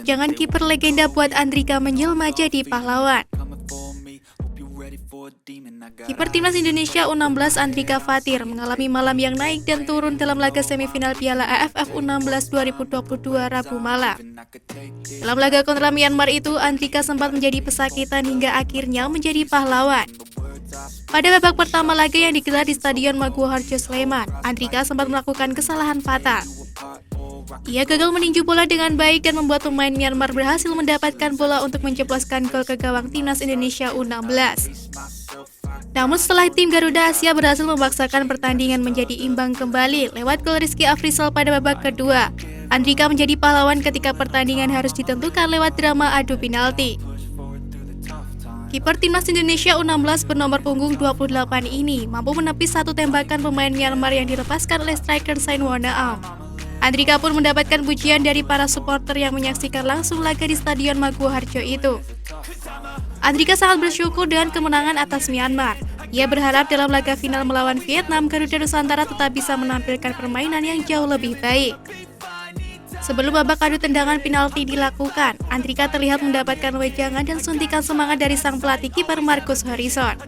Jangan kiper legenda buat Andrika menjelma jadi pahlawan. Kiper timnas Indonesia U16 Andrika Fatir mengalami malam yang naik dan turun dalam laga semifinal Piala AFF U16 2022 Rabu malam. Dalam laga kontra Myanmar itu, Andrika sempat menjadi pesakitan hingga akhirnya menjadi pahlawan. Pada babak pertama laga yang digelar di Stadion Maguwo Harjo Sleman, Andrika sempat melakukan kesalahan fatal. Ia gagal meninju bola dengan baik dan membuat pemain Myanmar berhasil mendapatkan bola untuk menceploskan gol ke gawang timnas Indonesia U16. Namun setelah tim Garuda Asia berhasil memaksakan pertandingan menjadi imbang kembali lewat gol Rizky Afrizal pada babak kedua, Andrika menjadi pahlawan ketika pertandingan harus ditentukan lewat drama adu penalti. Kiper timnas Indonesia U16 bernomor punggung 28 ini mampu menepis satu tembakan pemain Myanmar yang dilepaskan oleh striker Sainwana Aum. Andrika pun mendapatkan pujian dari para supporter yang menyaksikan langsung laga di Stadion Maguwo Harjo itu. Andrika sangat bersyukur dengan kemenangan atas Myanmar. Ia berharap dalam laga final melawan Vietnam, Garuda Nusantara tetap bisa menampilkan permainan yang jauh lebih baik. Sebelum babak adu tendangan penalti dilakukan, Andrika terlihat mendapatkan wejangan dan suntikan semangat dari sang pelatih kiper Marcus Horizon.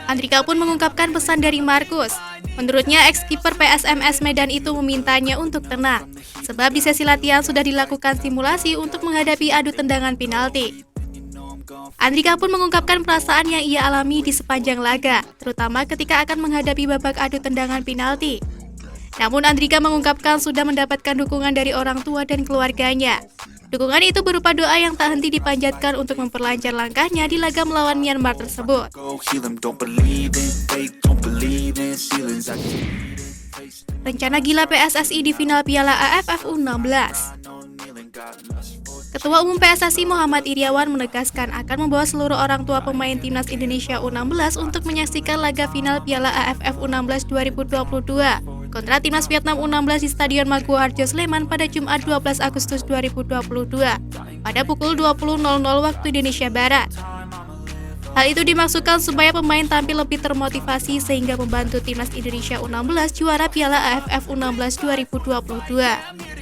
Andrika pun mengungkapkan pesan dari Marcus. Menurutnya, ex-kiper PSMS Medan itu memintanya untuk tenang, sebab di sesi latihan sudah dilakukan simulasi untuk menghadapi adu tendangan penalti. Andrika pun mengungkapkan perasaan yang ia alami di sepanjang laga, terutama ketika akan menghadapi babak adu tendangan penalti. Namun Andrika mengungkapkan sudah mendapatkan dukungan dari orang tua dan keluarganya. Dukungan itu berupa doa yang tak henti dipanjatkan untuk memperlancar langkahnya di laga melawan Myanmar tersebut. Rencana gila PSSI di final Piala AFF U16. Ketua Umum PSSI Muhammad Iryawan menegaskan akan membawa seluruh orang tua pemain timnas Indonesia U16 untuk menyaksikan laga final Piala AFF U16 2022 kontra timnas Vietnam U16 di Stadion Maguwo Harjo Sleman pada Jumat 12 Agustus 2022 pada pukul 20.00 waktu Indonesia Barat. Hal itu dimaksudkan supaya pemain tampil lebih termotivasi sehingga membantu timnas Indonesia U16 juara Piala AFF U16 2022.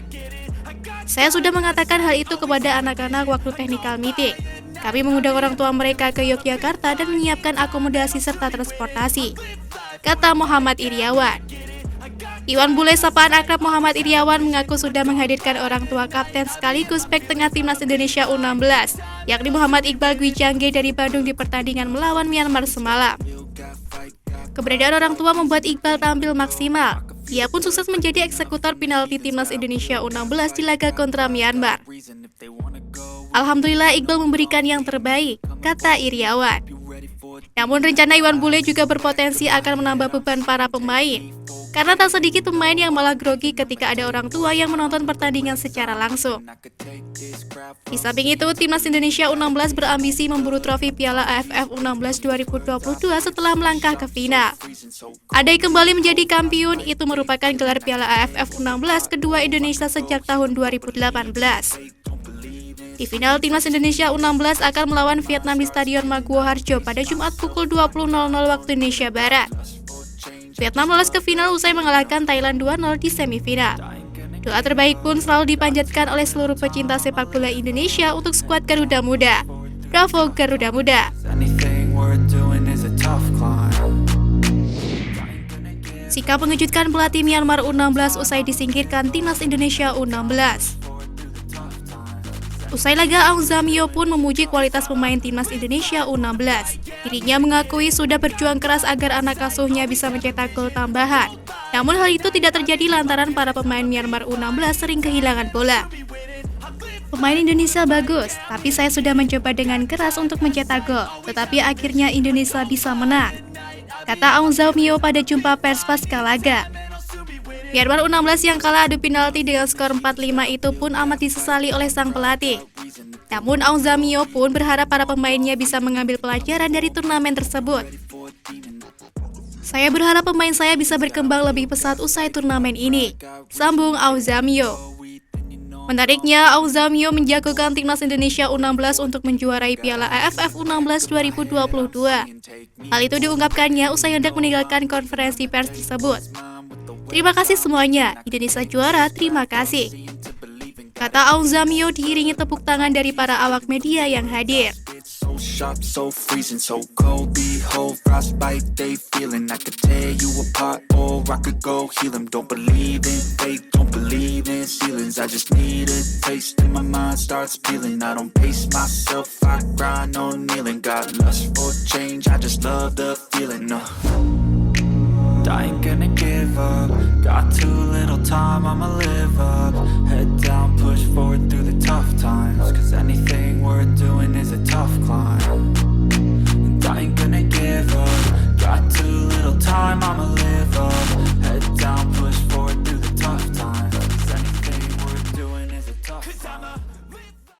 Saya sudah mengatakan hal itu kepada anak-anak waktu technical meeting. Kami mengundang orang tua mereka ke Yogyakarta dan menyiapkan akomodasi serta transportasi, kata Muhammad Iryawan. Iwan Bule, sapaan akrab Muhammad Iryawan, mengaku sudah menghadirkan orang tua kapten sekaligus bek tengah timnas Indonesia U16, yakni Muhammad Iqbal Gwijangge dari Bandung di pertandingan melawan Myanmar semalam. Keberadaan orang tua membuat Iqbal tampil maksimal. Ia pun sukses menjadi eksekutor penalti timnas Indonesia U16 di laga kontra Myanmar. Alhamdulillah Iqbal memberikan yang terbaik, kata Iryawan. Namun rencana Iwan Bule juga berpotensi akan menambah beban para pemain, karena tak sedikit pemain yang malah grogi ketika ada orang tua yang menonton pertandingan secara langsung. Di samping itu, timnas Indonesia U16 berambisi memburu trofi Piala AFF U16 2022 setelah melangkah ke final. Andai kembali menjadi kampiun, itu merupakan gelar Piala AFF U16 kedua Indonesia sejak tahun 2018. Di final, timnas Indonesia U16 akan melawan Vietnam di Stadion Maguwo Harjo pada Jumat pukul 20.00 waktu Indonesia Barat. Vietnam lolos ke final usai mengalahkan Thailand 2-0 di semifinal. Doa terbaik pun selalu dipanjatkan oleh seluruh pecinta sepak bola Indonesia untuk skuad Garuda Muda. Bravo Garuda Muda! Sikap mengejutkan pelatih Myanmar U16 usai disingkirkan timnas Indonesia U16. Usai laga, Aung Zamyo pun memuji kualitas pemain timnas Indonesia U16. Dirinya mengakui sudah berjuang keras agar anak asuhnya bisa mencetak gol tambahan. Namun hal itu tidak terjadi lantaran para pemain Myanmar U16 sering kehilangan bola. Pemain Indonesia bagus, tapi saya sudah mencoba dengan keras untuk mencetak gol, tetapi akhirnya Indonesia bisa menang, kata Aung Zamyo pada jumpa pers pasca laga. Myanmar U16 yang kalah adu penalti dengan skor 4-5 itu pun amat disesali oleh sang pelatih. Namun Aung Zamyo pun berharap para pemainnya bisa mengambil pelajaran dari turnamen tersebut. Saya berharap pemain saya bisa berkembang lebih pesat usai turnamen ini, sambung Aung Zamyo. Menariknya, Aung Zamyo menjagokan timnas Indonesia U16 untuk menjuarai Piala AFF U16 2022. Hal itu diungkapkannya usai hendak meninggalkan konferensi pers tersebut. Terima kasih semuanya, Indonesia juara, terima kasih. Kata Aung Zamyo diiringi tepuk tangan dari para awak media yang hadir. So sharp, so freezing, so cold. Behold, frostbite they feeling. I could tear you apart, or I could go heal them. Don't believe in fate, don't believe in ceilings. I just need a taste, and my mind starts peeling. I don't pace myself, I grind on kneeling. Got lust for change, I just love the feeling. I ain't gonna give up. Got too little time, I'ma live up. Head down, push forward through the tough times. Cause anything worth doing is a tough climb. And I ain't gonna give up. Got too little time, I'ma live up. Head down, push forward through the tough times. Cause anything worth doing is a tough climb.